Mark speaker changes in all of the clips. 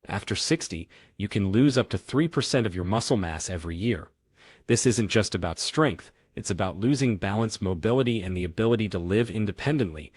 Speaker 1: After 60, you can lose up to 3% of your muscle mass every year. This isn't just about strength, it's about losing balance, mobility, and the ability to live independently.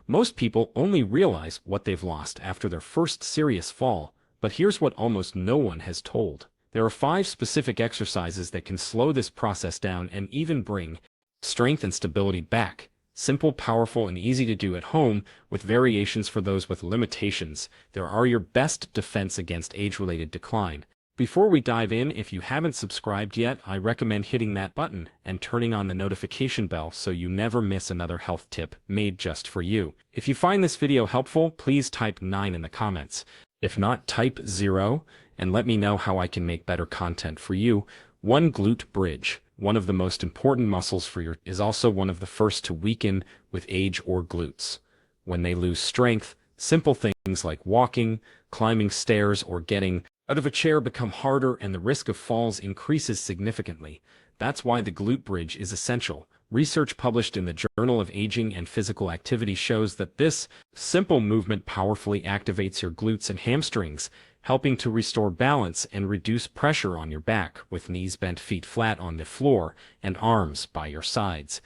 Speaker 1: Most people only realize what they've lost after their first serious fall, but here's what almost no one has told. There are 5 specific exercises that can slow this process down and even bring strength and stability back. Simple, powerful, and easy to do at home, with variations for those with limitations. There are your best defense against age-related decline. Before we dive in, if you haven't subscribed yet, I recommend hitting that button and turning on the notification bell so you never miss another health tip made just for you. If you find this video helpful, please type 9 in the comments. If not, type 0 and let me know how I can make better content for you. 1. Glute bridge. One of the most important muscles for your is also one of the first to weaken with age or glutes. When they lose strength, simple things like walking, climbing stairs, or getting out of a chair become harder and the risk of falls increases significantly. That's why the glute bridge is essential. Research published in the Journal of Aging and Physical Activity shows that this simple movement powerfully activates your glutes and hamstrings, helping to restore balance and reduce pressure on your back, with knees bent, feet flat on the floor, and arms by your sides.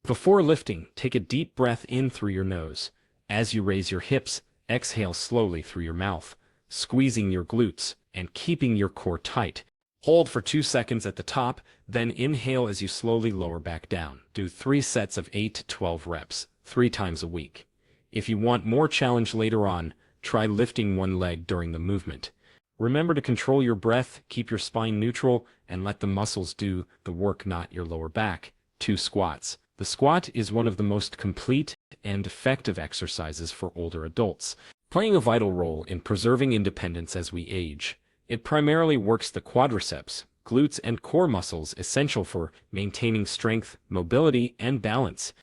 Speaker 1: Before lifting, take a deep breath in through your nose. As you raise your hips, exhale slowly through your mouth, squeezing your glutes and keeping your core tight. Hold for 2 seconds at the top, then inhale as you slowly lower back down. Do 3 sets of 8 to 12 reps, 3 times a week. If you want more challenge later on, try lifting one leg during the movement. Remember to control your breath, keep your spine neutral, and let the muscles do the work, not your lower back. 2. Squats. The squat is one of the most complete and effective exercises for older adults, playing a vital role in preserving independence as we age. It primarily works the quadriceps, glutes, and core muscles essential for maintaining strength, mobility, and balance.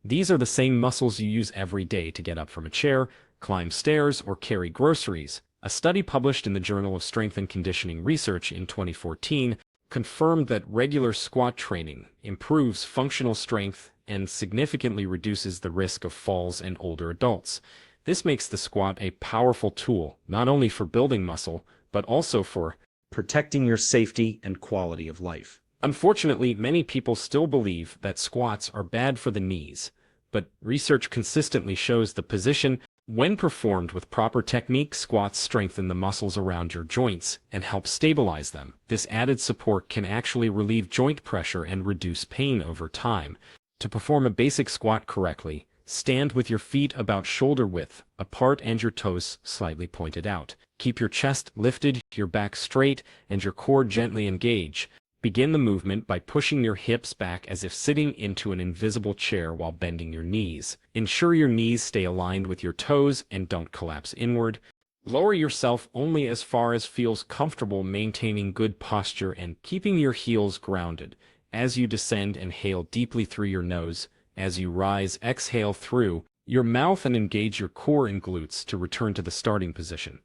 Speaker 1: These are the same muscles you use every day to get up from a chair, climb stairs, or carry groceries. A study published in the Journal of Strength and Conditioning Research in 2014 confirmed that regular squat training improves functional strength and significantly reduces the risk of falls in older adults. This makes the squat a powerful tool, not only for building muscle, but also for protecting your safety and quality of life. Unfortunately, many people still believe that squats are bad for the knees, but research consistently shows the position. When performed with proper technique, squats strengthen the muscles around your joints and help stabilize them. This added support can actually relieve joint pressure and reduce pain over time. To perform a basic squat correctly, stand with your feet about shoulder width apart and your toes slightly pointed out. Keep your chest lifted, your back straight, and your core gently engaged. Begin the movement by pushing your hips back as if sitting into an invisible chair while bending your knees. Ensure your knees stay aligned with your toes and don't collapse inward. Lower yourself only as far as feels comfortable, maintaining good posture and keeping your heels grounded. As you descend, inhale deeply through your nose. As you rise, exhale through your mouth and engage your core and glutes to return to the starting position.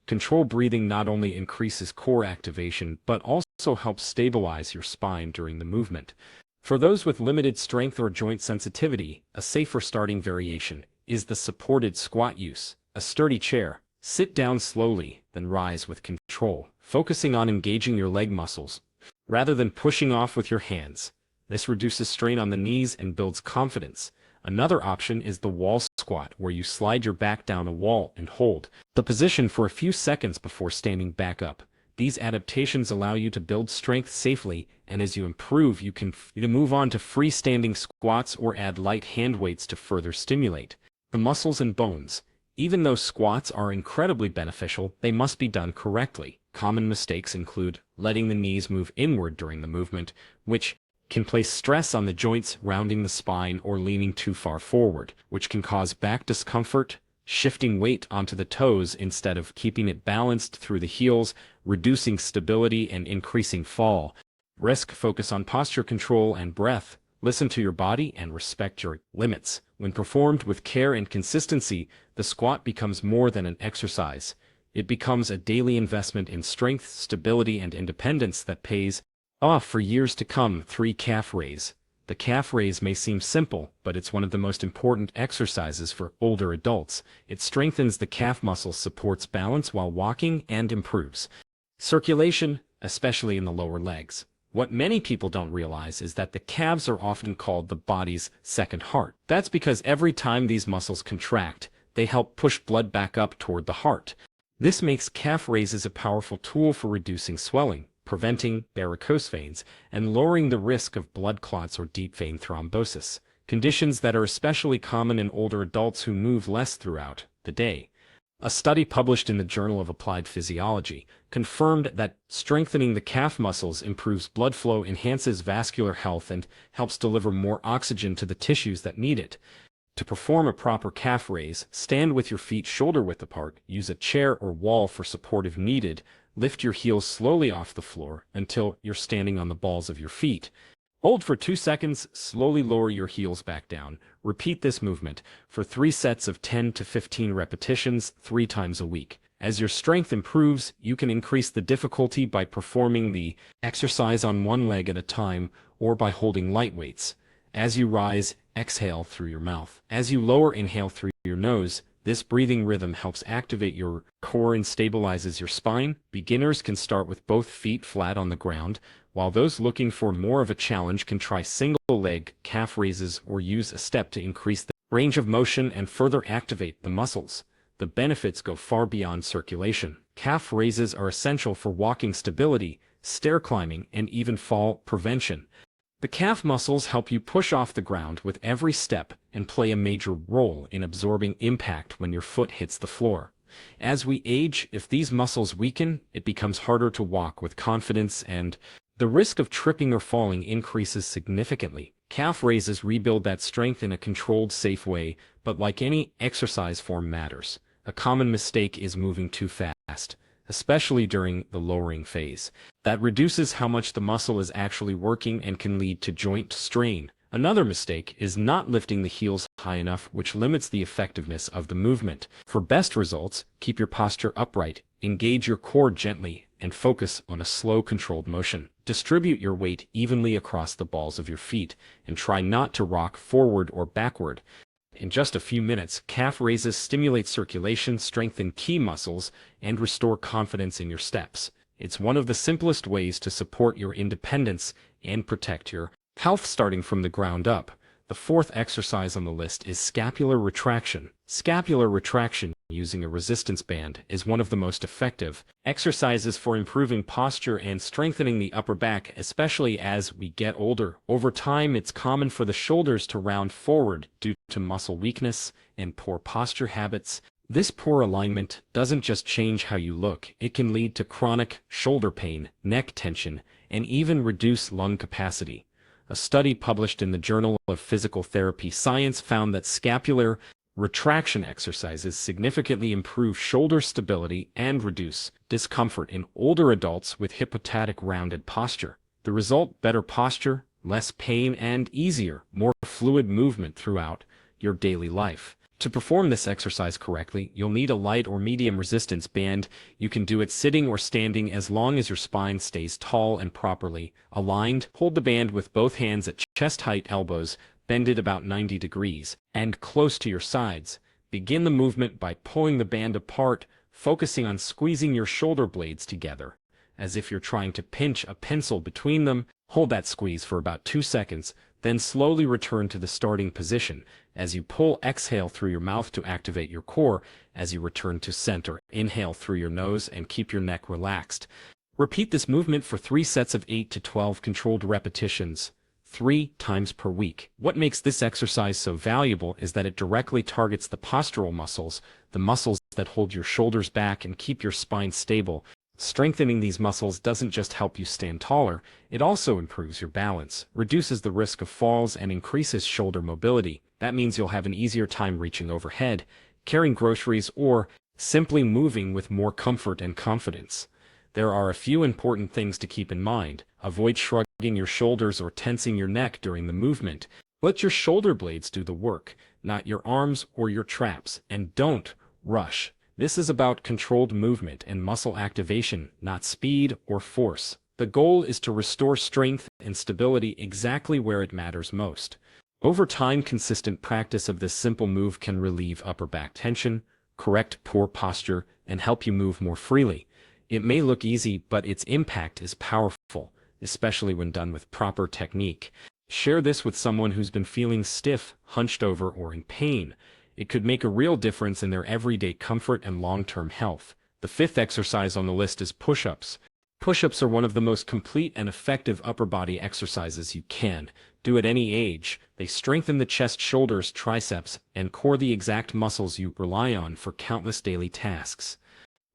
Speaker 1: Controlled breathing not only increases core activation but also helps stabilize your spine during the movement. For those with limited strength or joint sensitivity, a safer starting variation is the supported squat use. A sturdy chair. Sit down slowly, then rise with control, focusing on engaging your leg muscles rather than pushing off with your hands. This reduces strain on the knees and builds confidence. Another option is the wall squat, where you slide your back down a wall and hold the position for a few seconds before standing back up. These adaptations allow you to build strength safely, and as you improve, you can move on to freestanding squats or add light hand weights to further stimulate the muscles and bones. Even though squats are incredibly beneficial, they must be done correctly. Common mistakes include letting the knees move inward during the movement, which can place stress on the joints, rounding the spine, or leaning too far forward, which can cause back discomfort. Shifting weight onto the toes instead of keeping it balanced through the heels, reducing stability and increasing fall risk. Focus on posture control and breath. Listen to your body and respect your limits. When performed with care and consistency, the squat becomes more than an exercise. It becomes a daily investment in strength, stability, and independence that pays off for years to come. 3. Calf raise. The calf raise may seem simple, but it's one of the most important exercises for older adults. It strengthens the calf muscles, supports balance while walking, and improves circulation, especially in the lower legs. What many people don't realize is that the calves are often called the body's second heart. That's because every time these muscles contract, they help push blood back up toward the heart. This makes calf raises a powerful tool for reducing swelling, preventing varicose veins, and lowering the risk of blood clots or deep vein thrombosis, conditions that are especially common in older adults who move less throughout the day. A study published in the Journal of Applied Physiology confirmed that strengthening the calf muscles improves blood flow, enhances vascular health, and helps deliver more oxygen to the tissues that need it. To perform a proper calf raise, stand with your feet shoulder-width apart, use a chair or wall for support if needed, lift your heels slowly off the floor until you're standing on the balls of your feet. Hold for 2 seconds, slowly lower your heels back down. Repeat this movement for 3 sets of 10 to 15 repetitions 3 times a week. As your strength improves, you can increase the difficulty by performing the exercise on one leg at a time or by holding light weights. As you rise, exhale through your mouth. As you lower, inhale through your nose. This breathing rhythm helps activate your core and stabilizes your spine. Beginners can start with both feet flat on the ground, while those looking for more of a challenge can try single-leg calf raises or use a step to increase the range of motion and further activate the muscles. The benefits go far beyond circulation. Calf raises are essential for walking stability, stair climbing, and even fall prevention. The calf muscles help you push off the ground with every step and play a major role in absorbing impact when your foot hits the floor. As we age, if these muscles weaken, it becomes harder to walk with confidence and the risk of tripping or falling increases significantly. Calf raises rebuild that strength in a controlled, safe way, but like any exercise form matters. A common mistake is moving too fast, especially during the lowering phase. That reduces how much the muscle is actually working and can lead to joint strain. Another mistake is not lifting the heels high enough, which limits the effectiveness of the movement. For best results, keep your posture upright, engage your core gently, and focus on a slow, controlled motion. Distribute your weight evenly across the balls of your feet, and try not to rock forward or backward. In just a few minutes, calf raises stimulate circulation, strengthen key muscles, and restore confidence in your steps. It's one of the simplest ways to support your independence and protect your health starting from the ground up. The fourth exercise on the list is scapular retraction. Scapular retraction using a resistance band is one of the most effective exercises for improving posture and strengthening the upper back, especially as we get older. Over time, it's common for the shoulders to round forward due to muscle weakness and poor posture habits. This poor alignment doesn't just change how you look, it can lead to chronic shoulder pain, neck tension, and even reduce lung capacity. A study published in the Journal of Physical Therapy Science found that scapular retraction exercises significantly improve shoulder stability and reduce discomfort in older adults with hypotatic rounded posture. The result: better posture, less pain, and easier, more fluid movement throughout your daily life. To perform this exercise correctly, you'll need a light or medium resistance band. You can do it sitting or standing as long as your spine stays tall and properly aligned. Hold the band with both hands at chest height, elbows bended about 90 degrees, and close to your sides. Begin the movement by pulling the band apart, focusing on squeezing your shoulder blades together, as if you're trying to pinch a pencil between them. Hold that squeeze for about 2 seconds, then slowly return to the starting position. As you pull, exhale through your mouth to activate your core. As you return to center, inhale through your nose and keep your neck relaxed. Repeat this movement for 3 sets of 8 to 12 controlled repetitions, 3 times per week. What makes this exercise so valuable is that it directly targets the postural muscles, the muscles that hold your shoulders back and keep your spine stable. Strengthening these muscles doesn't just help you stand taller, it also improves your balance, reduces the risk of falls, and increases shoulder mobility. That means you'll have an easier time reaching overhead, carrying groceries, or simply moving with more comfort and confidence. There are a few important things to keep in mind. Avoid shrugging your shoulders or tensing your neck during the movement. Let your shoulder blades do the work, not your arms or your traps, and don't rush. This is about controlled movement and muscle activation, not speed or force. The goal is to restore strength and stability exactly where it matters most. Over time, consistent practice of this simple move can relieve upper back tension, correct poor posture, and help you move more freely. It may look easy, but its impact is powerful, especially when done with proper technique. Share this with someone who's been feeling stiff, hunched over, or in pain. It could make a real difference in their everyday comfort and long-term health. The fifth exercise on the list is push-ups. Push-ups are one of the most complete and effective upper body exercises you can do at any age. They strengthen the chest, shoulders, triceps, and core, the exact muscles you rely on for countless daily tasks.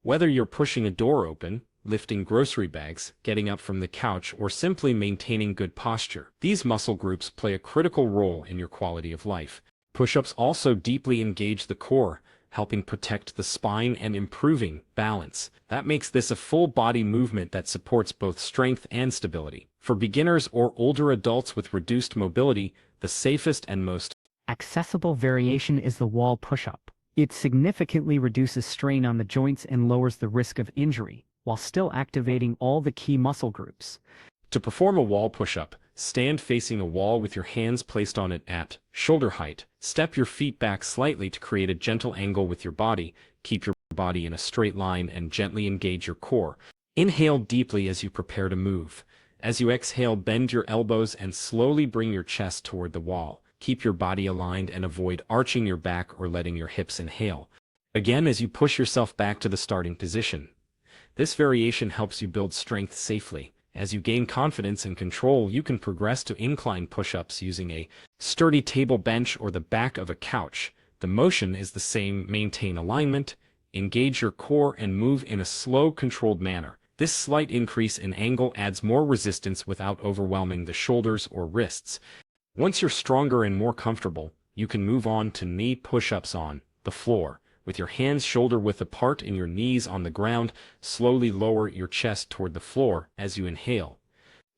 Speaker 1: Whether you're pushing a door open, lifting grocery bags, getting up from the couch, or simply maintaining good posture, these muscle groups play a critical role in your quality of life. Push-ups also deeply engage the core, helping protect the spine and improving balance. That makes this a full-body movement that supports both strength and stability. For beginners or older adults with reduced mobility, the safest and most
Speaker 2: accessible variation is the wall push-up. It significantly reduces strain on the joints and lowers the risk of injury, while still activating all the key muscle groups.
Speaker 1: To perform a wall push-up, stand facing a wall with your hands placed on it at shoulder height. Step your feet back slightly to create a gentle angle with your body. Keep your body in a straight line and gently engage your core. Inhale deeply as you prepare to move. As you exhale, bend your elbows and slowly bring your chest toward the wall. Keep your body aligned and avoid arching your back or letting your hips inhale. Again, as you push yourself back to the starting position. This variation helps you build strength safely. As you gain confidence and control, you can progress to incline push-ups using a sturdy table, bench, or the back of a couch. The motion is the same. Maintain alignment, engage your core, and move in a slow, controlled manner. This slight increase in angle adds more resistance without overwhelming the shoulders or wrists. Once you're stronger and more comfortable, you can move on to knee push-ups on the floor. With your hands shoulder-width apart and your knees on the ground, slowly lower your chest toward the floor as you inhale.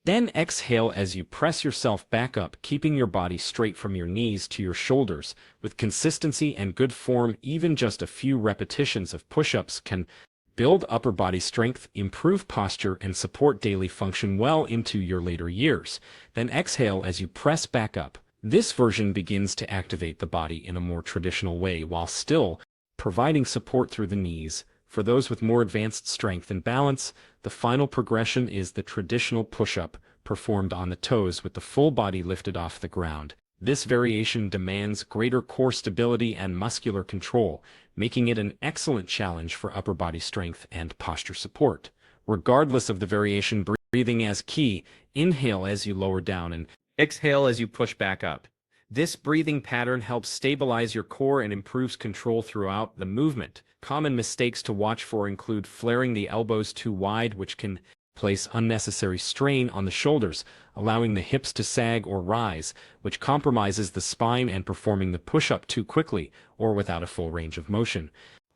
Speaker 1: Then exhale as you press yourself back up, keeping your body straight from your knees to your shoulders. With consistency and good form, even just a few repetitions of push-ups can build upper body strength, improve posture, and support daily function well into your later years. Then exhale as you press back up. This version begins to activate the body in a more traditional way while still providing support through the knees. For those with more advanced strength and balance, the final progression is the traditional push-up, performed on the toes with the full body lifted off the ground. This variation demands greater core stability and muscular control, making it an excellent challenge for upper body strength and posture support. Regardless of the variation, breathing as key. Inhale as you lower down and exhale as you push back up. This breathing pattern helps stabilize your core and improves control throughout the movement. Common mistakes to watch for include flaring the elbows too wide, which can place unnecessary strain on the shoulders, allowing the hips to sag or rise, which compromises the spine, and performing the push-up too quickly or without a full range of motion.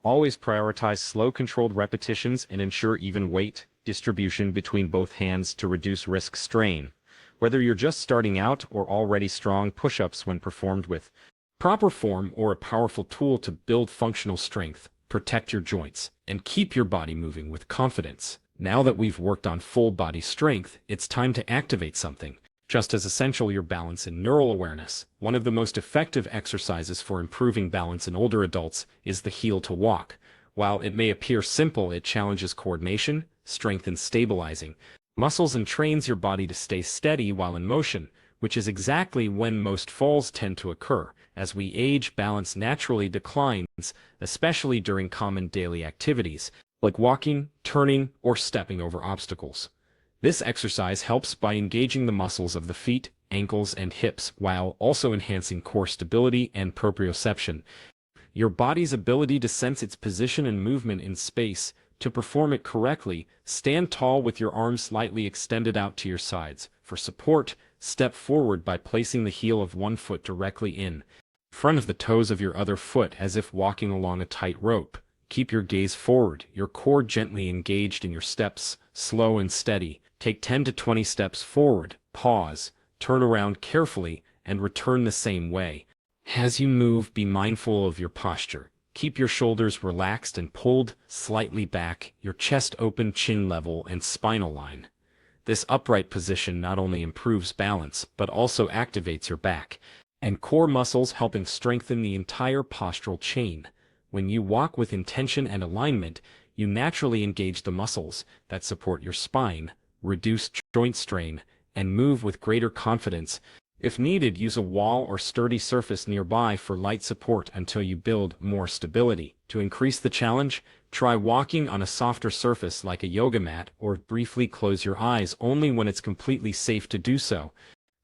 Speaker 1: Always prioritize slow, controlled repetitions and ensure even weight distribution between both hands to reduce risk strain. Whether you're just starting out or already strong, push-ups, when performed with proper form, or a powerful tool to build functional strength, protect your joints, and keep your body moving with confidence. Now that we've worked on full body strength, it's time to activate something just as essential: your balance and neural awareness. One of the most effective exercises for improving balance in older adults is the heel to walk. While it may appear simple, it challenges coordination, strength, and stabilizing muscles, and trains your body to stay steady while in motion, which is exactly when most falls tend to occur. As we age, balance naturally declines, especially during common daily activities like walking, turning, or stepping over obstacles. This exercise helps by engaging the muscles of the feet, ankles, and hips, while also enhancing core stability and proprioception. Your body's ability to sense its position and movement in space. To perform it correctly, stand tall with your arms slightly extended out to your sides. For support, step forward by placing the heel of one foot directly in front of the toes of your other foot, as if walking along a tight rope. Keep your gaze forward, your core gently engaged in your steps, slow and steady. Take 10 to 20 steps forward, pause, turn around carefully, and return the same way. As you move, be mindful of your posture. Keep your shoulders relaxed and pulled slightly back, your chest open, chin level, and spinal line. This upright position not only improves balance, but also activates your back and core muscles, helping strengthen the entire postural chain. When you walk with intention and alignment, you naturally engage the muscles that support your spine, reduce joint strain, and move with greater confidence. If needed, use a wall or sturdy surface nearby for light support until you build more stability. To increase the challenge, try walking on a softer surface like a yoga mat, or briefly close your eyes only when it's completely safe to do so.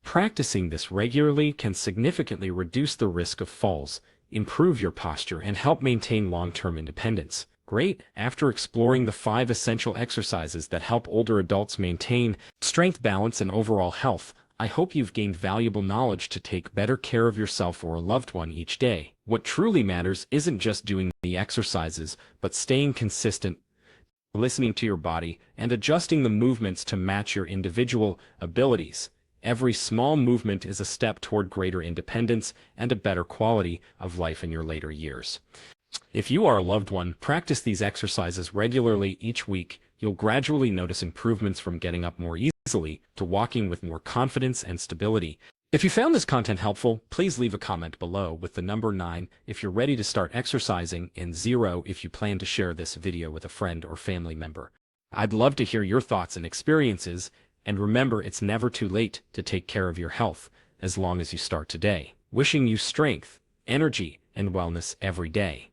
Speaker 1: Practicing this regularly can significantly reduce the risk of falls, improve your posture, and help maintain long-term independence. Great! After exploring the 5 essential exercises that help older adults maintain strength, balance, and overall health, I hope you've gained valuable knowledge to take better care of yourself or a loved one each day. What truly matters isn't just doing the exercises, but staying consistent, listening to your body, and adjusting the movements to match your individual abilities. Every small movement is a step toward greater independence and a better quality of life in your later years. If you are a loved one, practice these exercises regularly each week. You'll gradually notice improvements from getting up more easily to walking with more confidence and stability. If you found this content helpful, please leave a comment below with the number 9 if you're ready to start exercising, and 0 if you plan to share this video with a friend or family member. I'd love to hear your thoughts and experiences, and remember, it's never too late to take care of your health, as long as you start today. Wishing you strength, energy, and wellness every day.